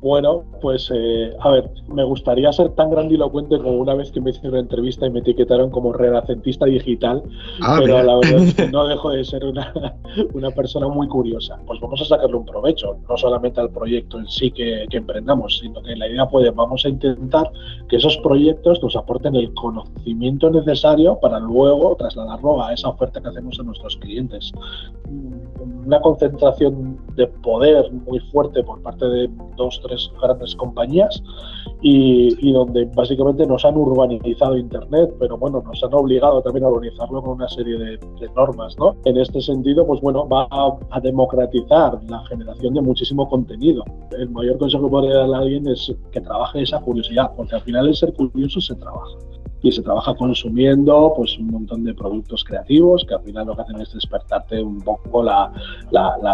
Bueno, pues a ver, me gustaría ser tan grandilocuente como una vez que me hicieron una entrevista y me etiquetaron como renacentista digital, Ah, pero mira. la verdad es que no dejo de ser una persona muy curiosa. Pues vamos a sacarle un provecho, no solamente al proyecto en sí que emprendamos, sino que la idea vamos a intentar que esos proyectos nos aporten el conocimiento necesario para luego trasladarlo a esa oferta que hacemos a nuestros clientes. Una concentración de poder muy fuerte por parte de dos, tres grandes compañías y donde básicamente nos han urbanizado Internet, pero bueno, nos han obligado también a organizarlo con una serie de normas, ¿no? En este sentido, pues bueno, va a democratizar la generación de muchísimo contenido. El mayor consejo que podría darle a alguien es que trabaje esa curiosidad, porque al final el ser curioso se trabaja y se trabaja consumiendo pues un montón de productos creativos que al final lo que hacen es despertarte un poco la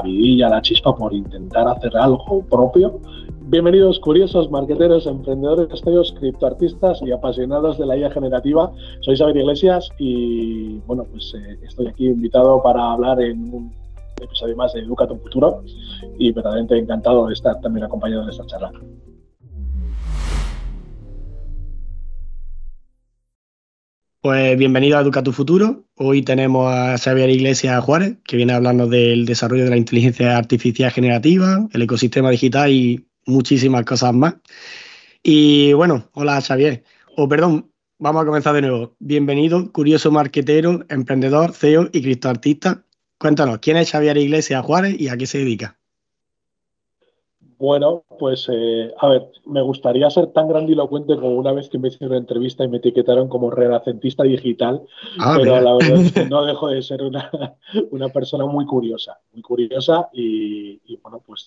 vidilla, la chispa por intentar hacer algo propio. Bienvenidos curiosos, marqueteros, emprendedores, CEOs, criptoartistas y apasionados de la IA generativa. Soy Xavier Iglesias y bueno, pues estoy aquí invitado para hablar en un episodio más de Educa tu Futuro y verdaderamente encantado de estar también acompañado en esta charla. Pues bienvenido a Educa tu Futuro. Hoy tenemos a Xavier Iglesias Juárez, que viene a hablarnos del desarrollo de la inteligencia artificial generativa, el ecosistema digital y muchísimas cosas más. Y bueno, hola Xavier. O perdón, vamos a comenzar de nuevo. Bienvenido, curioso marquetero, emprendedor, CEO y criptoartista. Cuéntanos, ¿quién es Xavier Iglesias Juárez y a qué se dedica? Bueno, pues a ver, me gustaría ser tan grandilocuente como una vez que me hicieron una entrevista y me etiquetaron como renacentista digital, Ah, pero mira. la verdad es que no dejo de ser una persona muy curiosa y bueno, pues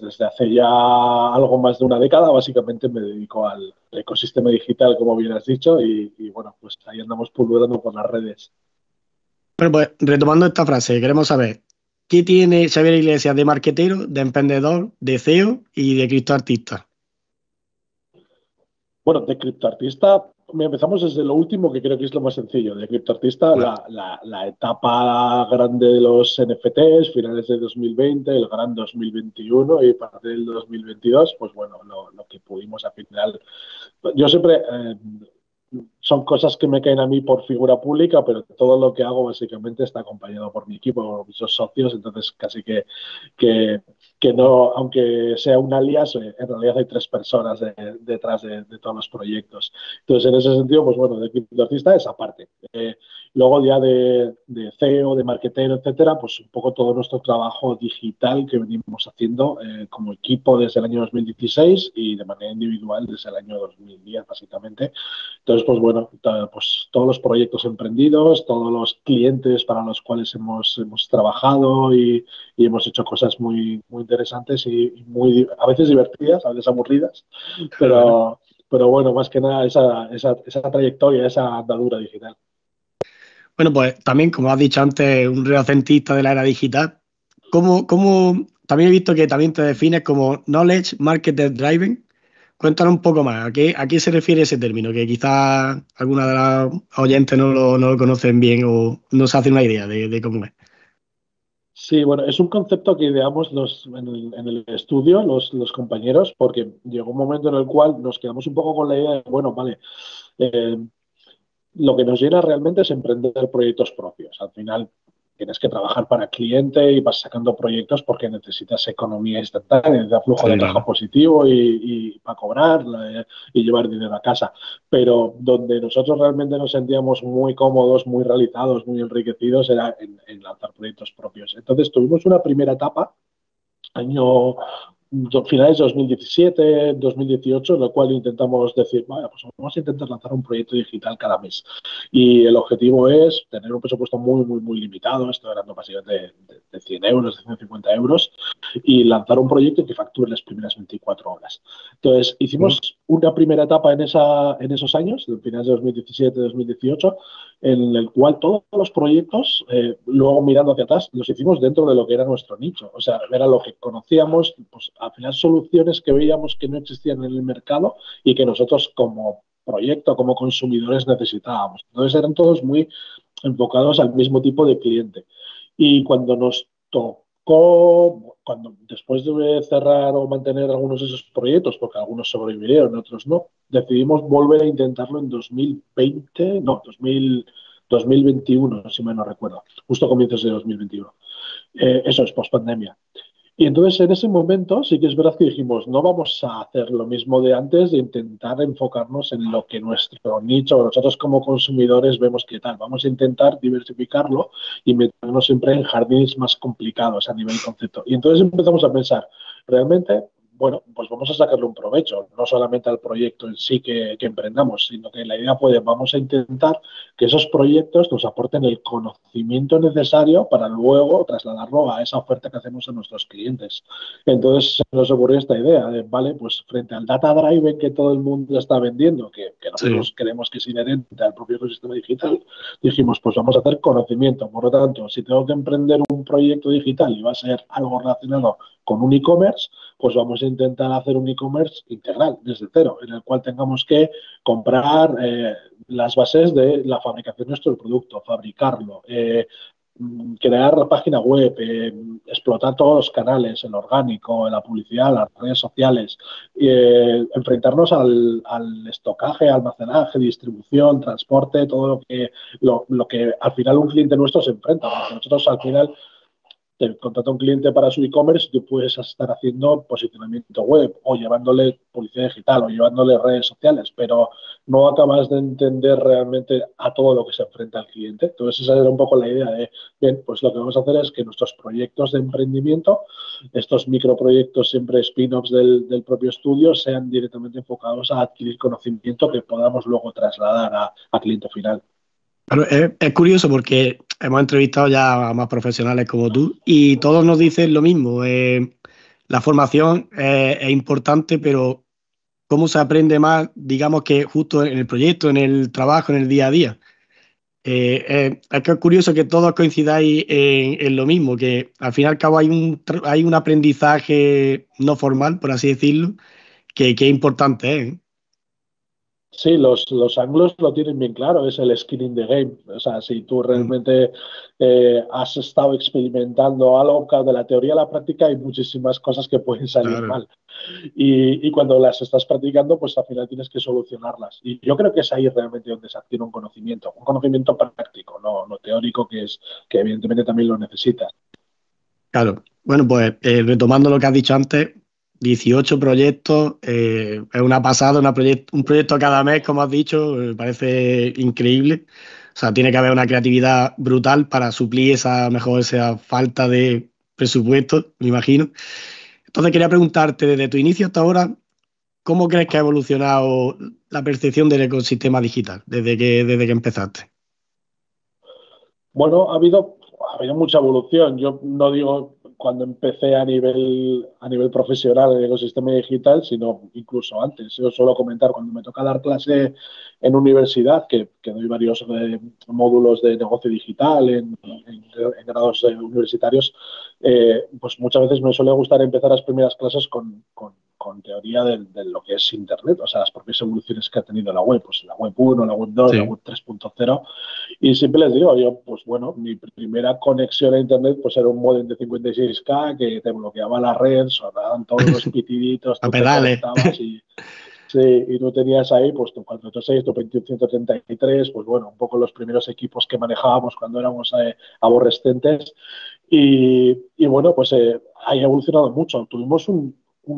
desde hace ya algo más de una década básicamente me dedico al ecosistema digital, como bien has dicho, y bueno, pues ahí andamos pululando por las redes. Bueno, pues retomando esta frase, queremos saber, ¿qué tiene Xavier Iglesias de marquetero, de emprendedor, de CEO y de criptoartista? Bueno, de criptoartista, empezamos desde lo último, que creo que es lo más sencillo. De criptoartista, Vale. la etapa grande de los NFTs, finales de 2020, el gran 2021 y parte del 2022, pues bueno, lo que pudimos al final. Yo siempre, son cosas que me caen a mí por figura pública, pero todo lo que hago básicamente está acompañado por mi equipo, por mis socios, entonces casi que, que no, aunque sea un alias, en realidad hay tres personas detrás de todos los proyectos. Entonces, en ese sentido, pues bueno, de criptoartista esa parte. Luego ya de CEO, de marketero, etcétera, pues un poco todo nuestro trabajo digital que venimos haciendo como equipo desde el año 2016 y de manera individual desde el año 2010, básicamente. Entonces, pues bueno, pues todos los proyectos emprendidos, todos los clientes para los cuales hemos trabajado y hemos hecho cosas muy interesantes y muy, a veces divertidas, a veces aburridas, Claro. pero, pero bueno, más que nada esa trayectoria, esa andadura digital. Bueno, pues también, como has dicho antes, un renacentista de la era digital. También he visto que también te defines como Knowledge Marketer Driven. Cuéntanos un poco más, ¿a qué se refiere ese término? Que quizás alguna de las oyentes no lo conocen bien o no se hace una idea de cómo es. Sí, bueno, es un concepto que ideamos en el estudio los compañeros, porque llegó un momento en el cual nos quedamos un poco con la idea de, bueno, vale, eh, lo que nos llena realmente es emprender proyectos propios. Al final tienes que trabajar para el cliente y vas sacando proyectos porque necesitas economía instantánea, necesitas flujo de Sí, caja claro. positivo y para cobrar y llevar dinero a casa. Pero donde nosotros realmente nos sentíamos muy cómodos, muy realizados, muy enriquecidos era en lanzar proyectos propios. Entonces tuvimos una primera etapa año finales de 2017, 2018, en lo cual intentamos decir, vaya, pues vamos a intentar lanzar un proyecto digital cada mes. Y el objetivo es tener un presupuesto muy limitado, estoy hablando básicamente de 100 euros, de 150 euros, y lanzar un proyecto que facture las primeras 24 horas. Entonces, hicimos una primera etapa en esos años, de finales de 2017, 2018, en el cual todos los proyectos, luego mirando hacia atrás, los hicimos dentro de lo que era nuestro nicho. O sea, era lo que conocíamos, pues al final soluciones que veíamos que no existían en el mercado y que nosotros como proyecto, como consumidores necesitábamos. Entonces eran todos muy enfocados al mismo tipo de cliente. Y cuando nos tocó poco, después de cerrar o mantener algunos de esos proyectos, porque algunos sobrevivieron, otros no, decidimos volver a intentarlo en 2020, no, 2021, si me no recuerdo, justo a comienzos de 2021. Eso es post-pandemia. Y entonces en ese momento sí que es verdad que dijimos, no vamos a hacer lo mismo de antes, de intentar enfocarnos en lo que nuestro nicho, nosotros como consumidores vemos que tal, vamos a intentar diversificarlo y meternos siempre en jardines más complicados a nivel concepto. Y entonces empezamos a pensar, realmente, bueno, pues vamos a sacarle un provecho, no solamente al proyecto en sí que emprendamos, sino que la idea puede, vamos a intentar que esos proyectos nos aporten el conocimiento necesario para luego trasladarlo a esa oferta que hacemos a nuestros clientes. Entonces se nos ocurrió esta idea de, vale, pues frente al data driven que todo el mundo está vendiendo, que nosotros Sí. creemos que es inherente al propio ecosistema digital, dijimos, pues vamos a hacer conocimiento. Por lo tanto, si tengo que emprender un proyecto digital y va a ser algo relacionado con un e-commerce, pues vamos a intentar hacer un e-commerce integral, desde cero, en el cual tengamos que comprar las bases de la fabricación de nuestro producto, fabricarlo, crear la página web, explotar todos los canales, el orgánico, la publicidad, las redes sociales, enfrentarnos al estocaje, almacenaje, distribución, transporte, todo lo que al final un cliente nuestro se enfrenta. Porque nosotros al final te contrata un cliente para su e-commerce y tú puedes estar haciendo posicionamiento web o llevándole publicidad digital o llevándole redes sociales, pero no acabas de entender realmente a todo lo que se enfrenta el cliente. Entonces esa era un poco la idea de, bien, pues lo que vamos a hacer es que nuestros proyectos de emprendimiento, estos microproyectos siempre spin-offs del propio estudio, sean directamente enfocados a adquirir conocimiento que podamos luego trasladar a cliente final. Pero es curioso porque hemos entrevistado ya a más profesionales como tú y todos nos dicen lo mismo. La formación es importante, pero ¿cómo se aprende más, digamos que justo en el proyecto, en el trabajo, en el día a día? Es que es curioso que todos coincidáis en lo mismo, que al fin y al cabo hay un aprendizaje no formal, por así decirlo, que es importante, ¿eh? Sí, los anglos lo tienen bien claro, es el skin in the game. O sea, si tú Mm, realmente has estado experimentando algo, claro, de la teoría a la práctica hay muchísimas cosas que pueden salir claro. mal. Y cuando las estás practicando, pues al final tienes que solucionarlas. Y yo creo que es ahí realmente donde se adquiere un conocimiento práctico, no teórico, que evidentemente también lo necesitas. Claro. Bueno, pues retomando lo que has dicho antes, 18 proyectos, es una pasada, un proyecto cada mes, como has dicho, me parece increíble. O sea, tiene que haber una creatividad brutal para suplir esa falta de presupuesto, me imagino. Entonces quería preguntarte, desde tu inicio hasta ahora, ¿cómo crees que ha evolucionado la percepción del ecosistema digital desde que empezaste? Bueno, ha habido mucha evolución. Yo no digo cuando empecé a nivel profesional en el ecosistema digital, sino incluso antes. Yo suelo comentar cuando me toca dar clase en universidad, que doy varios módulos de negocio digital en grados universitarios, pues muchas veces me suele gustar empezar las primeras clases con teoría de lo que es Internet, o sea, las propias evoluciones que ha tenido la web, pues la web 1, la web 2, la Sí. web 3.0. Y siempre les digo, yo, pues bueno, mi primera conexión a Internet pues era un módem de 56K que te bloqueaba la red, sonaban todos los pitiditos, A tú te pedales. conectabas y tú tenías ahí pues tu 486, tu 2133, pues bueno, un poco los primeros equipos que manejábamos cuando éramos aborrescentes. Y bueno, pues ha evolucionado mucho. Tuvimos un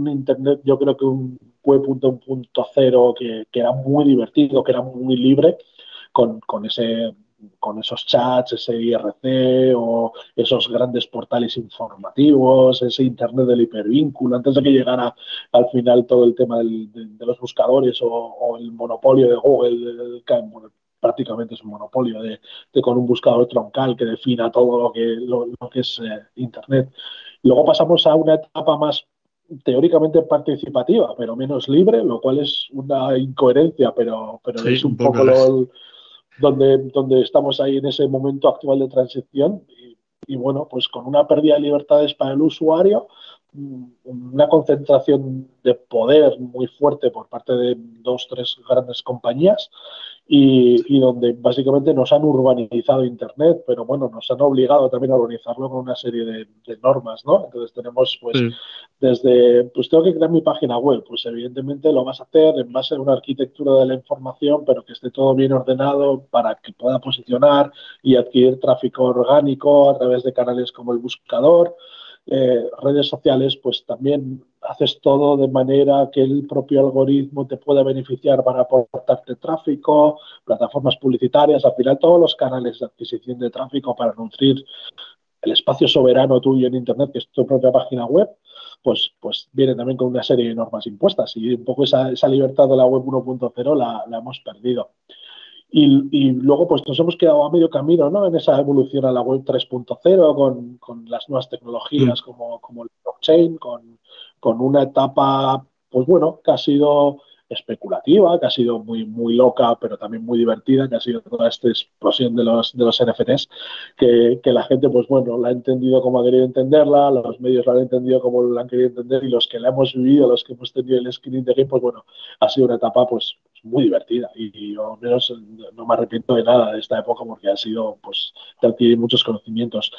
Internet, yo creo que un web 1.0 que era muy divertido, que era muy libre, con esos chats, ese IRC o esos grandes portales informativos, ese Internet del hipervínculo, antes de que llegara al final todo el tema de los buscadores o el monopolio de Google, bueno, prácticamente es un monopolio con un buscador troncal que defina todo lo que es Internet. Luego pasamos a una etapa más teóricamente participativa, pero menos libre, lo cual es una incoherencia, pero Sí, es un un poco. poco donde estamos ahí en ese momento actual de transición y bueno, pues con una pérdida de libertades para el usuario, una concentración de poder muy fuerte por parte de dos, tres grandes compañías y donde básicamente nos han urbanizado Internet, pero bueno, nos han obligado también a organizarlo con una serie de normas, ¿no? Entonces tenemos, pues, Sí. desde, pues tengo que crear mi página web, pues evidentemente lo vas a hacer en base a una arquitectura de la información, pero que esté todo bien ordenado para que pueda posicionar y adquirir tráfico orgánico a través de canales como el buscador. Redes sociales, pues también haces todo de manera que el propio algoritmo te pueda beneficiar para aportarte tráfico, plataformas publicitarias, al final todos los canales de adquisición de tráfico para nutrir el espacio soberano tuyo en Internet, que es tu propia página web, pues viene también con una serie de normas impuestas y un poco esa libertad de la web 1.0 la hemos perdido. Y luego pues nos hemos quedado a medio camino, ¿no? En esa evolución a la web 3.0 con las nuevas tecnologías Mm. como el blockchain, con una etapa, pues bueno, que ha sido especulativa, que ha sido muy, muy loca, pero también muy divertida, que ha sido toda esta explosión de los NFTs, que la gente, pues bueno, la ha entendido como ha querido entenderla, los medios la han entendido como la han querido entender y los que la hemos vivido, los que hemos tenido el skin in the game, pues bueno, ha sido una etapa pues muy divertida y yo al menos no me arrepiento de nada de esta época porque ha sido pues de adquirir muchos conocimientos.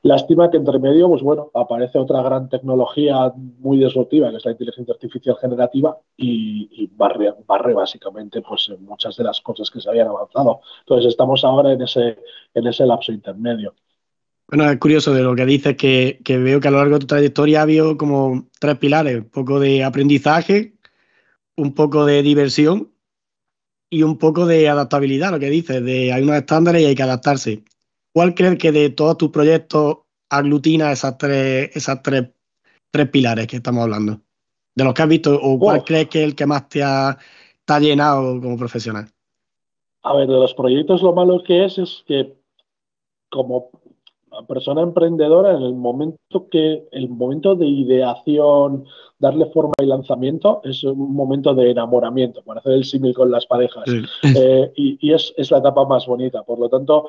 Lástima que entre medio pues bueno aparece otra gran tecnología muy disruptiva que es la inteligencia artificial generativa y barre básicamente pues muchas de las cosas que se habían avanzado. Entonces estamos ahora en ese lapso intermedio. Bueno, es curioso de lo que dices, que veo que a lo largo de tu trayectoria ha habido como tres pilares: un poco de aprendizaje, un poco de diversión y un poco de adaptabilidad, lo que dices, de hay unos estándares y hay que adaptarse. ¿Cuál crees que de todos tus proyectos aglutina tres pilares que estamos hablando? De los que has visto, ¿o cuál Uf, crees que es el que más te ha llenado como profesional? a ver, de los proyectos lo malo que es que como persona emprendedora, el momento de ideación, darle forma y lanzamiento, es un momento de enamoramiento, para hacer el símil con las parejas. Sí. Y es la etapa más bonita. Por lo tanto,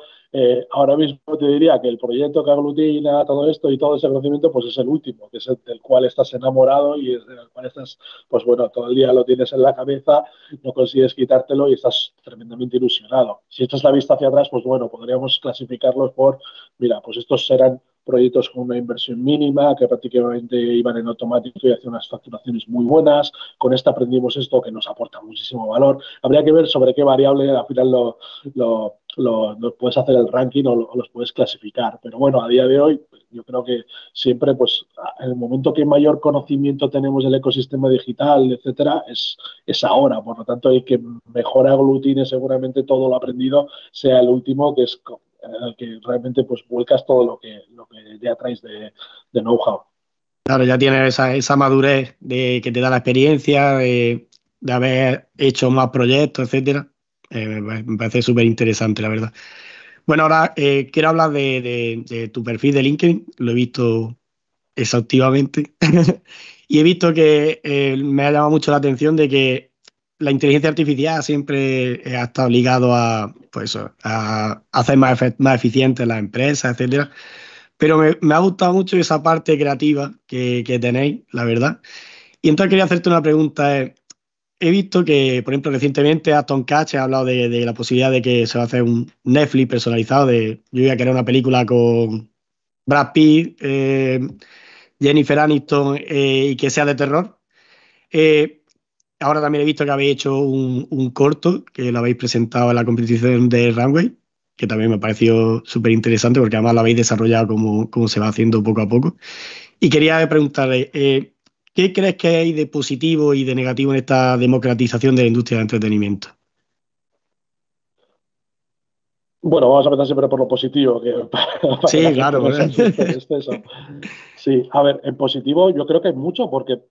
ahora mismo te diría que el proyecto que aglutina todo esto y todo ese conocimiento, pues es el último, que es el del cual estás enamorado y es del cual estás, pues bueno, todo el día lo tienes en la cabeza, no consigues quitártelo y estás tremendamente ilusionado. Si echas la vista hacia atrás, pues bueno, podríamos clasificarlos por, mira, pues estos serán proyectos con una inversión mínima que prácticamente iban en automático y hacían unas facturaciones muy buenas. Con esta aprendimos esto que nos aporta muchísimo valor. Habría que ver sobre qué variable al final lo puedes hacer el ranking o los puedes clasificar. Pero bueno, a día de hoy yo creo que siempre, pues, en el momento que mayor conocimiento tenemos del ecosistema digital, etcétera, es ahora. Por lo tanto, hay que mejor aglutine seguramente todo lo aprendido, sea el último, que es en el que realmente pues vuelcas todo lo que ya traes de know-how. Claro, ya tienes esa madurez de que te da la experiencia, de haber hecho más proyectos, etcétera. Me parece súper interesante, la verdad. Bueno, ahora quiero hablar de tu perfil de LinkedIn. Lo he visto exhaustivamente y he visto que me ha llamado mucho la atención de que la inteligencia artificial siempre ha estado ligado a, pues, a hacer más eficientes las empresas, etcétera. Pero me ha gustado mucho esa parte creativa que tenéis, la verdad. Y entonces quería hacerte una pregunta. He visto que, por ejemplo, recientemente Aston Catch ha hablado de la posibilidad de que se va a hacer un Netflix personalizado de, yo voy a crear una película con Brad Pitt, Jennifer Aniston, y que sea de terror. Eh, Ahora también he visto que habéis hecho un corto que lo habéis presentado en la competición de Runway, que también me ha parecido súper interesante porque además lo habéis desarrollado como se va haciendo poco a poco. Y quería preguntarle, ¿qué crees que hay de positivo y de negativo en esta democratización de la industria del entretenimiento? Bueno, vamos a empezar siempre por lo positivo, que para Sí, tampoco claro. pasarse de exceso. Sí, a ver, en positivo yo creo que hay mucho porque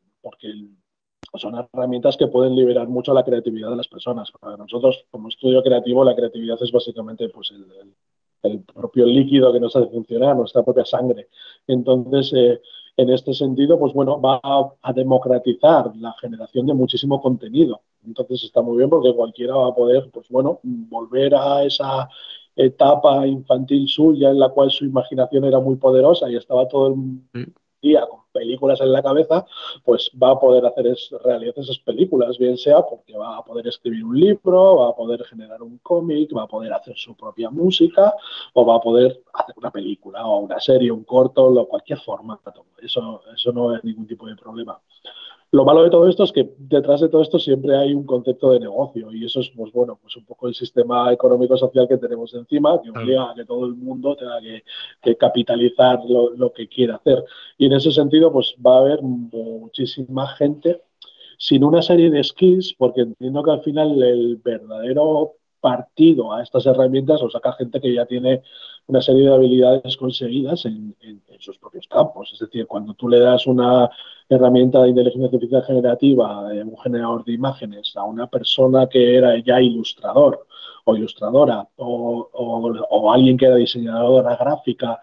son herramientas que pueden liberar mucho la creatividad de las personas. Para nosotros, como estudio creativo, la creatividad es básicamente pues, el propio líquido que nos hace funcionar, nuestra propia sangre. Entonces, en este sentido, pues bueno, va a democratizar la generación de muchísimo contenido. Entonces está muy bien porque cualquiera va a poder, pues bueno, volver a esa etapa infantil suya en la cual su imaginación era muy poderosa y estaba todo el día con películas en la cabeza, pues va a poder hacer realidad esas películas, bien sea porque va a poder escribir un libro, va a poder generar un cómic, va a poder hacer su propia música o va a poder hacer una película o una serie, un corto, cualquier formato. Eso no es ningún tipo de problema. Lo malo de todo esto es que detrás de todo esto siempre hay un concepto de negocio y eso es, pues bueno, pues un poco el sistema económico-social que tenemos encima, que Claro. obliga a que todo el mundo tenga que capitalizar lo que quiere hacer. Y en ese sentido, pues va a haber muchísima gente sin una serie de skills, porque entiendo que al final el verdadero partido a estas herramientas lo saca gente que ya tiene una serie de habilidades conseguidas en sus propios campos. Es decir, cuando tú le das una herramienta de inteligencia artificial generativa, un generador de imágenes, a una persona que era ya ilustrador o ilustradora o alguien que era diseñadora gráfica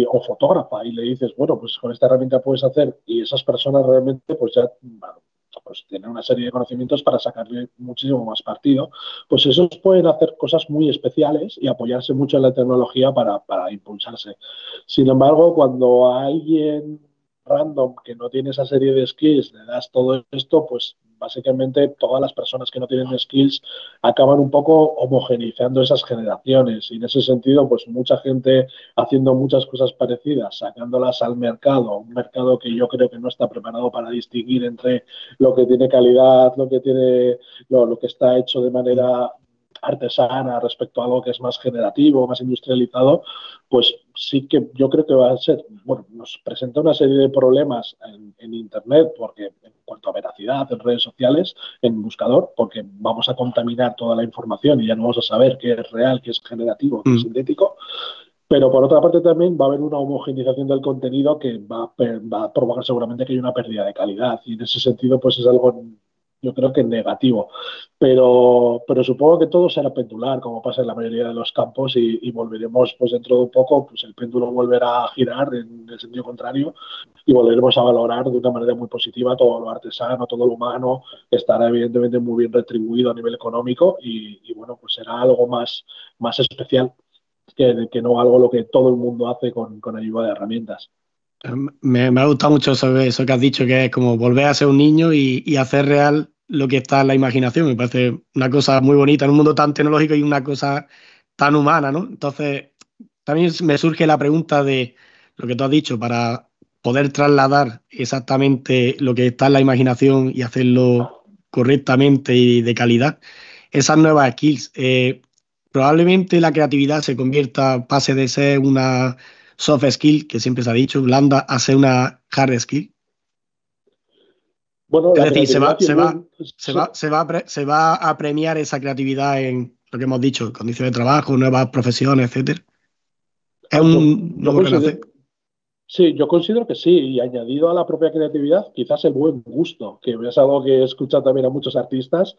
o fotógrafa y le dices, bueno, pues con esta herramienta puedes hacer y esas personas realmente pues ya bueno, pues tienen una serie de conocimientos para sacarle muchísimo más partido, pues esos pueden hacer cosas muy especiales y apoyarse mucho en la tecnología para impulsarse. Sin embargo, cuando a alguien random que no tiene esa serie de skills le das todo esto, pues básicamente todas las personas que no tienen skills acaban un poco homogeneizando esas generaciones y en ese sentido pues mucha gente haciendo muchas cosas parecidas, sacándolas al mercado, un mercado que yo creo que no está preparado para distinguir entre lo que tiene calidad, lo que está hecho de manera artesana respecto a algo que es más generativo, más industrializado, pues sí que yo creo que va a ser, bueno, nos presenta una serie de problemas en Internet, porque en cuanto a veracidad en redes sociales, en buscador, porque vamos a contaminar toda la información y ya no vamos a saber qué es real, qué es generativo, qué es Mm. sintético, pero por otra parte también va a haber una homogenización del contenido que va a provocar seguramente que haya una pérdida de calidad y en ese sentido pues es algo yo creo que negativo. Pero supongo que todo será pendular como pasa en la mayoría de los campos y volveremos pues dentro de un poco pues el péndulo volverá a girar en el sentido contrario y volveremos a valorar de una manera muy positiva todo lo artesano, todo lo humano, que estará evidentemente muy bien retribuido a nivel económico y bueno pues será algo más especial que no algo lo que todo el mundo hace con ayuda de herramientas. Me ha gustado mucho eso que has dicho, que es como volver a ser un niño y hacer real lo que está en la imaginación. Me parece una cosa muy bonita en un mundo tan tecnológico y una cosa tan humana, ¿no? Entonces, también me surge la pregunta de lo que tú has dicho, para poder trasladar exactamente lo que está en la imaginación y hacerlo correctamente y de calidad, esas nuevas skills. Probablemente la creatividad se convierta, pase de ser una soft skill, que siempre se ha dicho, blanda, a ser una hard skill. Bueno, Es la decir, creatividad y el buen... se va a premiar esa creatividad en lo que hemos dicho, condiciones de trabajo, nuevas profesiones, etcétera. Es un yo nuevo renacer. considero, sí, yo considero que sí, y añadido a la propia creatividad, quizás el buen gusto, que es algo que he escuchado también a muchos artistas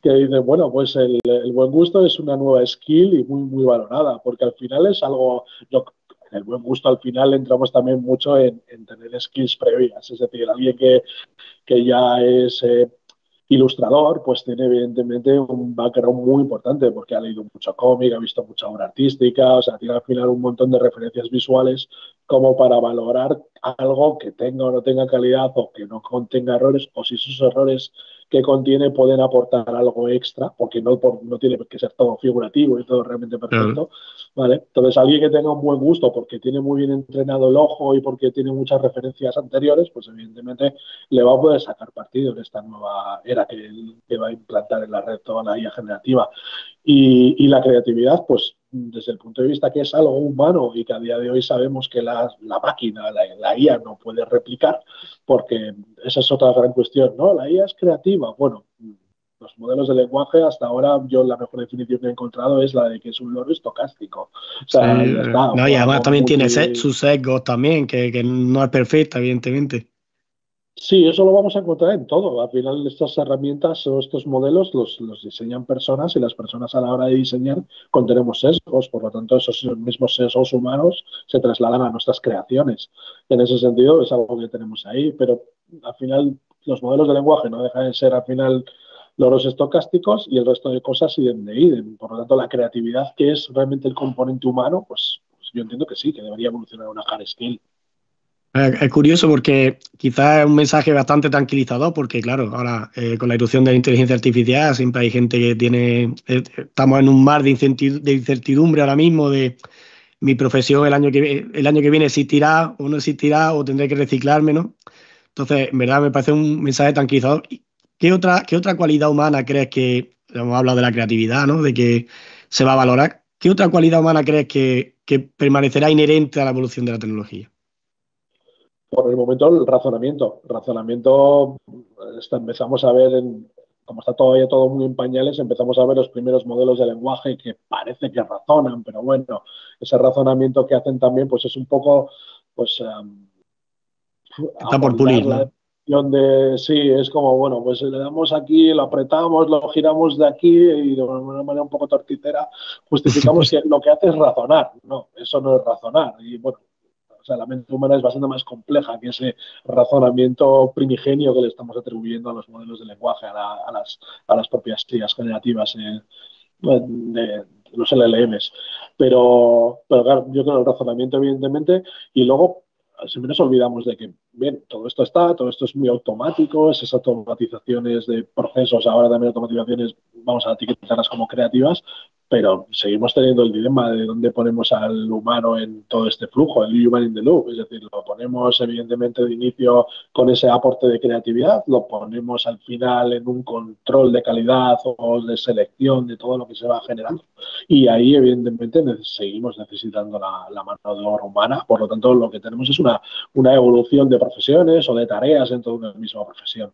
que dicen, bueno, pues el buen gusto es una nueva skill y muy, muy valorada, porque al final es algo, en el buen gusto al final entramos también mucho en tener skills previas, es decir, alguien que ya es ilustrador, pues tiene evidentemente un background muy importante porque ha leído mucho cómic, ha visto mucha obra artística, o sea, tiene al final un montón de referencias visuales como para valorar algo que tenga o no tenga calidad o que no contenga errores o si esos errores que contiene pueden aportar algo extra, porque no tiene que ser todo figurativo y todo realmente Claro. perfecto, ¿vale? Entonces, alguien que tenga un buen gusto porque tiene muy bien entrenado el ojo y porque tiene muchas referencias anteriores, pues evidentemente le va a poder sacar partido en esta nueva era que va a implantar en la red toda la IA generativa. Y la creatividad, pues desde el punto de vista que es algo humano y que a día de hoy sabemos que la máquina, la IA no puede replicar, porque esa es otra gran cuestión, ¿no? La IA es creativa. Bueno, los modelos de lenguaje, hasta ahora yo la mejor definición que he encontrado es la de que es un loro estocástico. O Sí, sea, ya está, no, y además por también tiene multi, sus sesgos también, que no es perfecta, evidentemente. sí, eso lo vamos a encontrar en todo. Al final, estas herramientas o estos modelos los diseñan personas y las personas a la hora de diseñar contenemos sesgos. Por lo tanto, esos mismos sesgos humanos se trasladan a nuestras creaciones. En ese sentido, es algo que tenemos ahí, pero al final, los modelos de lenguaje no dejan de ser, al final, loros estocásticos y el resto de cosas idem de idem. Por lo tanto, la creatividad, que es realmente el componente humano, pues yo entiendo que sí, que debería evolucionar a una hard skill. Es curioso porque quizás es un mensaje bastante tranquilizador, porque claro, ahora con la irrupción de la inteligencia artificial siempre hay gente que estamos en un mar de incertidumbre ahora mismo de mi profesión el año que viene existirá o no existirá o tendré que reciclarme, ¿no? Entonces, en verdad me parece un mensaje tranquilizador. Qué otra cualidad humana crees que, hemos hablado de la creatividad, ¿no? De que se va a valorar? ¿Qué otra cualidad humana crees que permanecerá inherente a la evolución de la tecnología? Por el momento, el razonamiento. Razonamiento, empezamos a ver, como está todavía todo muy en pañales, empezamos a ver los primeros modelos de lenguaje que parece que razonan, pero bueno, ese razonamiento que hacen también, pues es un poco, pues, Está por amoldar pulir, la ¿no? decisión de, sí, es como, bueno, pues le damos aquí, lo apretamos, lo giramos de aquí y de una manera un poco torticera justificamos que lo que hace es razonar. No, eso no es razonar. Y bueno, o sea, la mente humana es bastante más compleja que ese razonamiento primigenio que le estamos atribuyendo a los modelos de lenguaje, a las propias tías generativas de los LLMs. Pero claro, yo creo el razonamiento, evidentemente, y luego siempre nos olvidamos de que, bien, todo esto es muy automático, esas automatizaciones de procesos, ahora también automatizaciones, vamos a etiquetarlas como creativas, pero seguimos teniendo el dilema de dónde ponemos al humano en todo este flujo, el human in the loop, es decir, lo ponemos evidentemente de inicio con ese aporte de creatividad, lo ponemos al final en un control de calidad o de selección de todo lo que se va generando. Y ahí, evidentemente, seguimos necesitando la mano de obra humana. Por lo tanto, lo que tenemos es una evolución de profesiones o de tareas dentro de una misma profesión.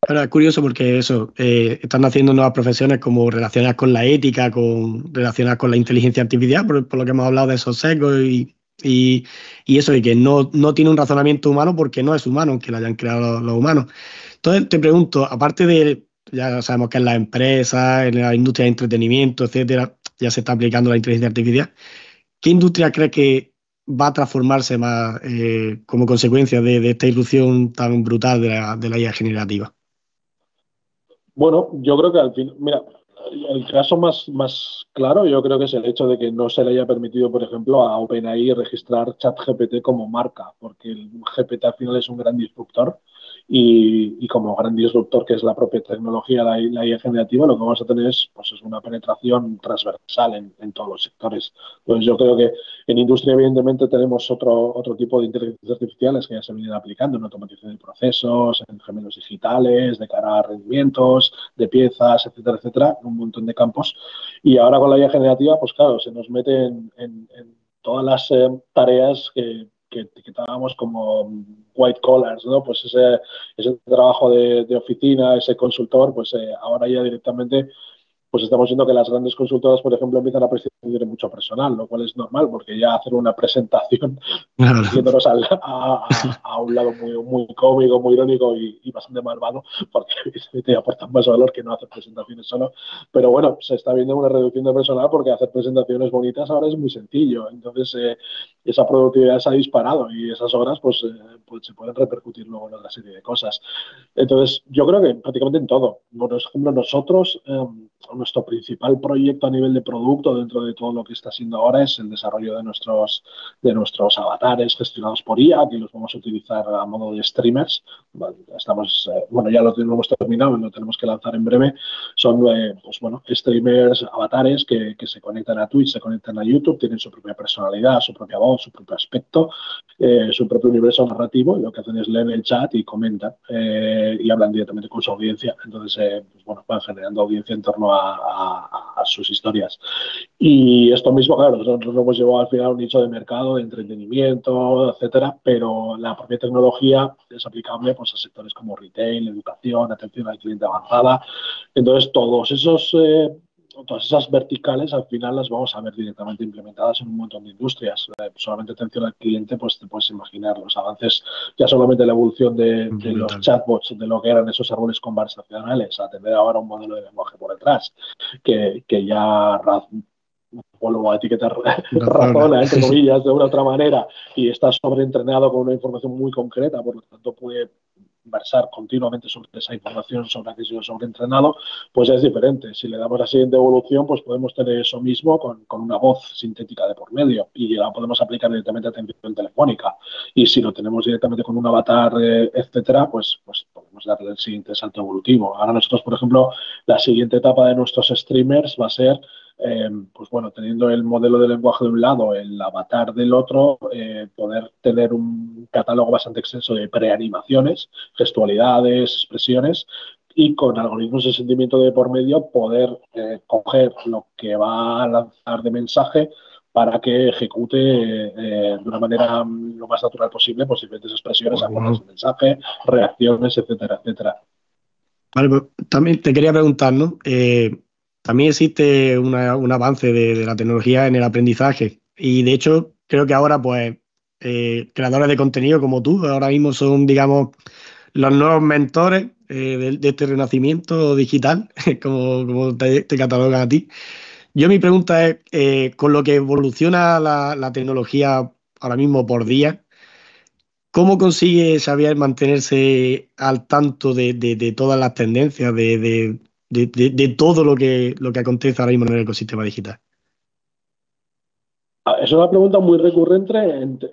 Ahora, es curioso porque eso, están haciendo nuevas profesiones como relacionadas con la ética, relacionadas con la inteligencia artificial, por lo que hemos hablado de esos sesgos y, y eso, y que no tiene un razonamiento humano porque no es humano, aunque lo hayan creado los humanos. Entonces, te pregunto, aparte de, ya sabemos que en las empresas, en la industria de entretenimiento, etcétera, ya se está aplicando la inteligencia artificial, ¿qué industria crees que va a transformarse más como consecuencia de esta irrupción tan brutal de la IA generativa? Bueno, yo creo que al fin, mira, el caso más claro yo creo que es el hecho de que no se le haya permitido, por ejemplo, a OpenAI registrar ChatGPT como marca, porque el GPT al final es un gran disruptor y como gran disruptor que es la propia tecnología, la IA generativa, lo que vamos a tener es, pues, es una penetración transversal en todos los sectores. Entonces yo creo que en industria, evidentemente, tenemos otro tipo de inteligencias artificiales que ya se vienen aplicando en automatización de procesos, en gemelos digitales, de cara a rendimientos, de piezas, etcétera, etcétera, en un montón de campos. Y ahora con la IA generativa, pues claro, se nos mete en todas las tareas que etiquetábamos como white collars, ¿no? Pues ese trabajo de oficina, ese consultor, pues ahora ya directamente pues estamos viendo que las grandes consultoras, por ejemplo, empiezan a prescindir de mucho personal, lo cual es normal, porque ya hacer una presentación yéndonos a un lado muy cómico, muy irónico y bastante malvado, porque te aportan más valor que no hacer presentaciones solo. Pero bueno, se está viendo una reducción de personal porque hacer presentaciones bonitas ahora es muy sencillo. Entonces, esa productividad se ha disparado y esas horas pues se pueden repercutir luego en otra serie de cosas. Entonces, yo creo que prácticamente en todo. Por ejemplo, nosotros, nuestro principal proyecto a nivel de producto dentro de todo lo que está siendo ahora es el desarrollo de nuestros avatares gestionados por IA, que los vamos a utilizar a modo de streamers. Estamos, bueno, ya lo hemos terminado y lo tenemos que lanzar en breve. Son, pues bueno, streamers, avatares que se conectan a Twitch, se conectan a YouTube, tienen su propia personalidad, su propia voz, su propio aspecto, su propio universo narrativo, y lo que hacen es leer el chat y comentan y hablan directamente con su audiencia. Entonces, pues bueno, van generando audiencia en torno a sus historias. Y esto mismo, claro, nosotros lo hemos llevado al final a un nicho de mercado, de entretenimiento, etcétera, pero la propia tecnología es aplicable pues, a sectores como retail, educación, atención al cliente avanzada. Entonces, todas esas verticales al final las vamos a ver directamente implementadas en un montón de industrias. Solamente atención al cliente, pues te puedes imaginar los avances, ya solamente la evolución de los Brutal. chatbots, de lo que eran esos árboles conversacionales, a tener ahora un modelo de lenguaje por detrás, que ya vuelvo a etiquetar Razona. razona, entre comillas, de una otra manera, y está sobreentrenado con una información muy concreta, por lo tanto puede versar continuamente sobre esa información sobre la que he sido sobreentrenado, pues es diferente. Si le damos la siguiente evolución, pues podemos tener eso mismo con una voz sintética de por medio y la podemos aplicar directamente a atención telefónica. Y si lo tenemos directamente con un avatar, etcétera, pues podemos darle el siguiente salto evolutivo. Ahora nosotros, por ejemplo, la siguiente etapa de nuestros streamers va a ser pues bueno, teniendo el modelo de lenguaje de un lado, el avatar del otro, poder tener un catálogo bastante extenso de preanimaciones, gestualidades, expresiones, y con algoritmos de sentimiento de por medio poder coger lo que va a lanzar de mensaje para que ejecute de una manera lo más natural posible pues diferentes expresiones, acordes de mensaje, reacciones, etcétera, etcétera. Vale, pues, también te quería preguntar, ¿no? También existe un avance de la tecnología en el aprendizaje y de hecho creo que ahora pues creadores de contenido como tú ahora mismo son, digamos, los nuevos mentores de este renacimiento digital, como te catalogan a ti. Yo mi pregunta es, con lo que evoluciona la tecnología ahora mismo por día, ¿cómo consigue Xavier mantenerse al tanto de todas las tendencias, de todo lo que acontece ahora mismo en el ecosistema digital? Es una pregunta muy recurrente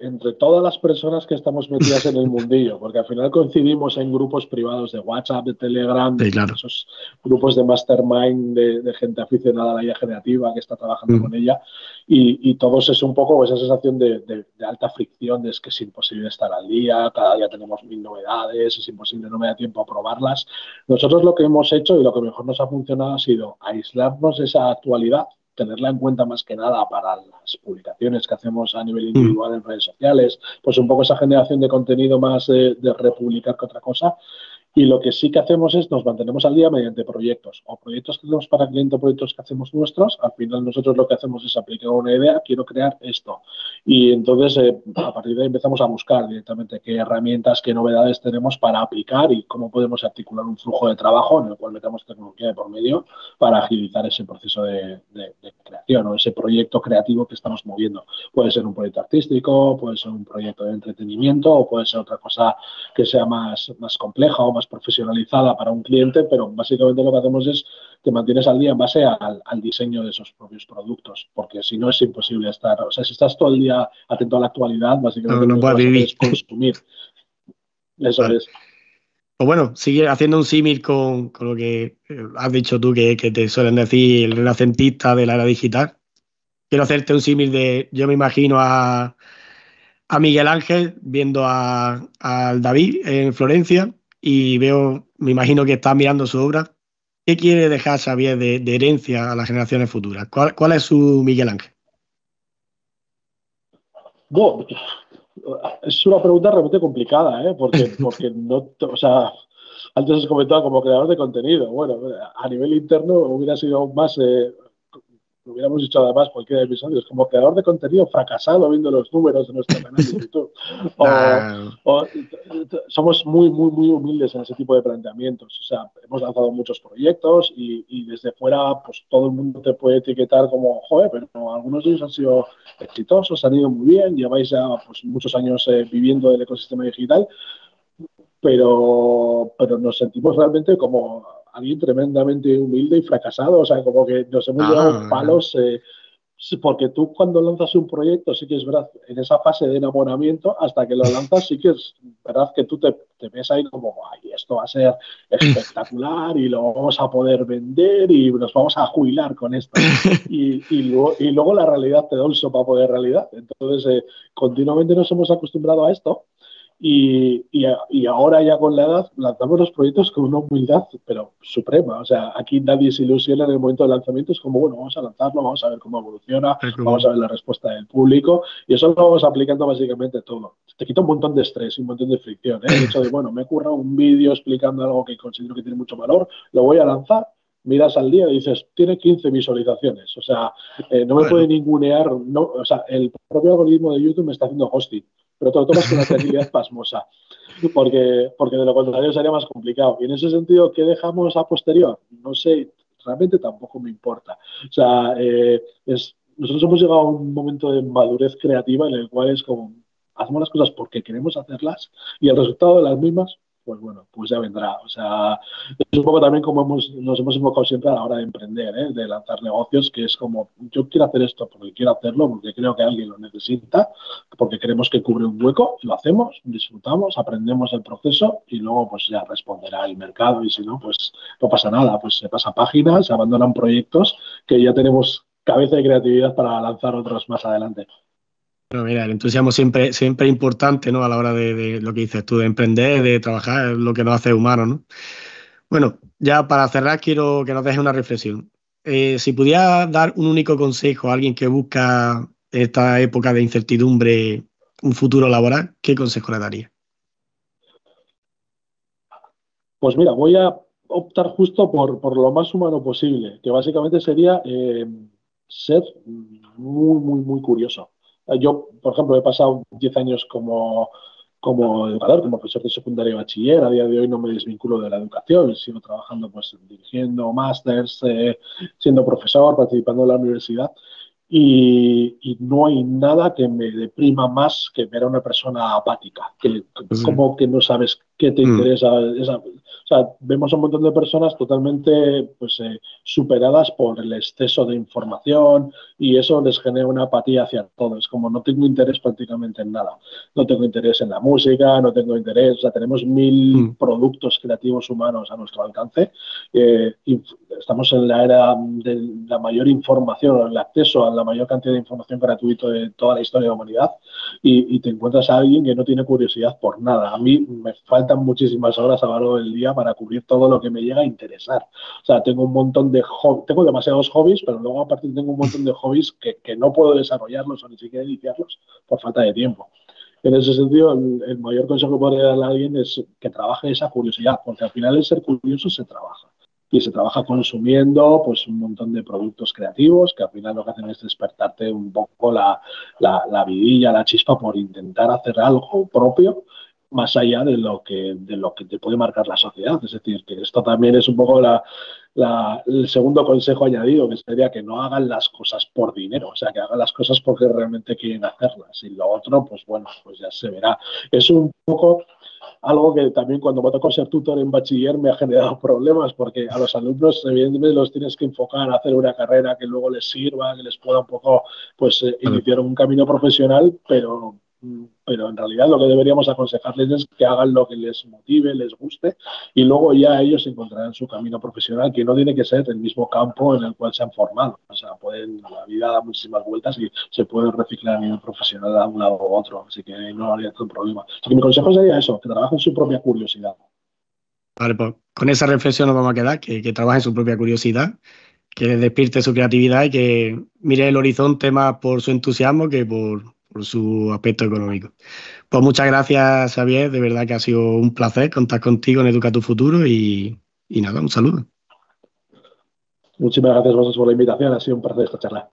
entre todas las personas que estamos metidas en el mundillo, porque al final coincidimos en grupos privados de WhatsApp, de Telegram, Sí, claro. esos grupos de mastermind de gente aficionada a la IA generativa que está trabajando con ella, y todos es un poco esa sensación de alta fricción, de es que es imposible estar al día, cada día tenemos 1000 novedades, es imposible, no me da tiempo a probarlas. Nosotros lo que hemos hecho y lo que mejor nos ha funcionado ha sido aislarnos de esa actualidad, tenerla en cuenta más que nada para las publicaciones que hacemos a nivel individual en redes sociales, pues un poco esa generación de contenido más de republicar que otra cosa. Y lo que sí que hacemos es nos mantenemos al día mediante proyectos, o proyectos que tenemos para cliente o proyectos que hacemos nuestros. Al final nosotros lo que hacemos es aplicar una idea, quiero crear esto. Y entonces a partir de ahí empezamos a buscar directamente qué herramientas, qué novedades tenemos para aplicar y cómo podemos articular un flujo de trabajo en el cual metamos tecnología de por medio para agilizar ese proceso de creación o ese proyecto creativo que estamos moviendo. Puede ser un proyecto artístico, puede ser un proyecto de entretenimiento o puede ser otra cosa que sea más compleja o más profesionalizada para un cliente, pero básicamente lo que hacemos es te mantienes al día en base al diseño de esos propios productos, porque si no es imposible estar, o sea, si estás todo el día atento a la actualidad, básicamente lo No que puedes vas a hacer vivir. es consumir. Eso Vale. es. Pues bueno, sigue haciendo un símil con lo que has dicho tú, que te suelen decir el renacentista de la era digital. Quiero hacerte un símil yo me imagino a Miguel Ángel viendo al David en Florencia y me imagino que está mirando su obra. ¿Qué quiere dejar Xavier de herencia a las generaciones futuras? ¿Cuál es su Miguel Ángel? Bueno, es una pregunta realmente complicada, ¿eh? Porque no, o sea, antes has comentado como creador de contenido. Bueno, a nivel interno hubiera sido aún más, lo hubiéramos dicho además cualquier episodio, es como creador de contenido fracasado viendo los números de nuestro canal de YouTube. O, Nah, o somos muy humildes en ese tipo de planteamientos. O sea, hemos lanzado muchos proyectos y desde fuera, pues todo el mundo te puede etiquetar como, joder, pero algunos de ellos han sido exitosos, han ido muy bien, lleváis ya pues, muchos años viviendo del ecosistema digital, pero nos sentimos realmente como alguien tremendamente humilde y fracasado, o sea, como que nos hemos llevado ah, palos, sí, porque tú cuando lanzas un proyecto, sí que es verdad, en esa fase de enamoramiento, hasta que lo lanzas, sí que es verdad que tú te ves ahí como, ay, esto va a ser espectacular y lo vamos a poder vender y nos vamos a jubilar con esto. Y luego la realidad te da un sopapo de realidad. Entonces, continuamente nos hemos acostumbrado a esto y ahora ya con la edad lanzamos los proyectos con una humildad, pero suprema. O sea, aquí nadie se ilusiona en el momento del lanzamiento. Es como, bueno, vamos a lanzarlo, vamos a ver cómo evoluciona, vamos a ver la respuesta del público. Y eso lo vamos aplicando básicamente todo. Te quita un montón de estrés y un montón de fricción, ¿eh? El hecho de, bueno, me he currado un vídeo explicando algo que considero que tiene mucho valor, lo voy a lanzar. Miras al día y dices, tiene 15 visualizaciones. O sea, no me puede bueno, ningunear. No, o sea, el propio algoritmo de YouTube me está haciendo hosting, pero te lo tomas con una tranquilidad pasmosa, porque de lo contrario sería más complicado. Y en ese sentido, ¿qué dejamos a posterior? No sé, realmente tampoco me importa. O sea, nosotros hemos llegado a un momento de madurez creativa en el cual es como, hacemos las cosas porque queremos hacerlas y el resultado de las mismas pues bueno, pues ya vendrá. O sea, es un poco también como nos hemos enfocado siempre a la hora de emprender, ¿eh? De lanzar negocios, que es como, yo quiero hacer esto porque quiero hacerlo, porque creo que alguien lo necesita, porque creemos que cubre un hueco, lo hacemos, disfrutamos, aprendemos el proceso y luego pues ya responderá el mercado y si no, pues no pasa nada, pues se pasa páginas, se abandonan proyectos que ya tenemos cabeza y creatividad para lanzar otros más adelante. Bueno, mira, el entusiasmo siempre, siempre es importante, ¿no? A la hora de lo que dices tú, de emprender, de trabajar, es lo que nos hace humanos, ¿no? Bueno, ya para cerrar quiero que nos dejes una reflexión. Si pudieras dar un único consejo a alguien que busca esta época de incertidumbre un futuro laboral, ¿qué consejo le daría? Pues mira, voy a optar justo por lo más humano posible, que básicamente sería ser muy curioso. Yo, por ejemplo, he pasado 10 años como educador, como profesor de secundaria y bachiller. A día de hoy no me desvinculo de la educación, sigo trabajando pues dirigiendo másters, siendo profesor, participando en la universidad. Y no hay nada que me deprima más que ver a una persona apática, que Sí. como que no sabes qué te Mm, interesa. O sea, vemos a un montón de personas totalmente pues, superadas por el exceso de información y eso les genera una apatía hacia todo. Es como no tengo interés prácticamente en nada. No tengo interés en la música, no tengo interés. O sea, tenemos mil mm, productos creativos humanos a nuestro alcance. Y estamos en la era de la mayor información, el acceso a la mayor cantidad de información gratuita de toda la historia de la humanidad y te encuentras a alguien que no tiene curiosidad por nada. A mí me faltan muchísimas horas a lo largo del día para cubrir todo lo que me llega a interesar. O sea, tengo un montón de tengo demasiados hobbies, pero luego aparte tengo un montón de hobbies que no puedo desarrollarlos o ni siquiera iniciarlos por falta de tiempo. En ese sentido, el mayor consejo que podría darle a alguien es que trabaje esa curiosidad, porque al final el ser curioso se trabaja. Y se trabaja consumiendo pues, un montón de productos creativos que al final lo que hacen es despertarte un poco la vidilla, la chispa por intentar hacer algo propio más allá de lo que te puede marcar la sociedad. Es decir, que esto también es un poco el segundo consejo añadido, que sería que no hagan las cosas por dinero, o sea, que hagan las cosas porque realmente quieren hacerlas. Y lo otro, pues bueno, pues ya se verá. Es un poco algo que también cuando me tocó ser tutor en bachiller me ha generado problemas porque a los alumnos evidentemente los tienes que enfocar a hacer una carrera que luego les sirva, que les pueda un poco pues claro. iniciar un camino profesional, pero en realidad lo que deberíamos aconsejarles es que hagan lo que les motive, les guste y luego ya ellos encontrarán su camino profesional que no tiene que ser el mismo campo en el cual se han formado. O sea, la vida da muchísimas vueltas y se puede reciclar a nivel profesional a un lado u otro, así que no habría tanto problema. Así que mi consejo sería eso, que trabajen su propia curiosidad. Vale, pues con esa reflexión nos vamos a quedar, que trabaje en su propia curiosidad, que despierte su creatividad y que mire el horizonte más por su entusiasmo que por su aspecto económico. Pues muchas gracias, Xavier, de verdad que ha sido un placer contar contigo en Educa tu Futuro y nada, un saludo. Muchísimas gracias a vosotros por la invitación, ha sido un placer esta charla.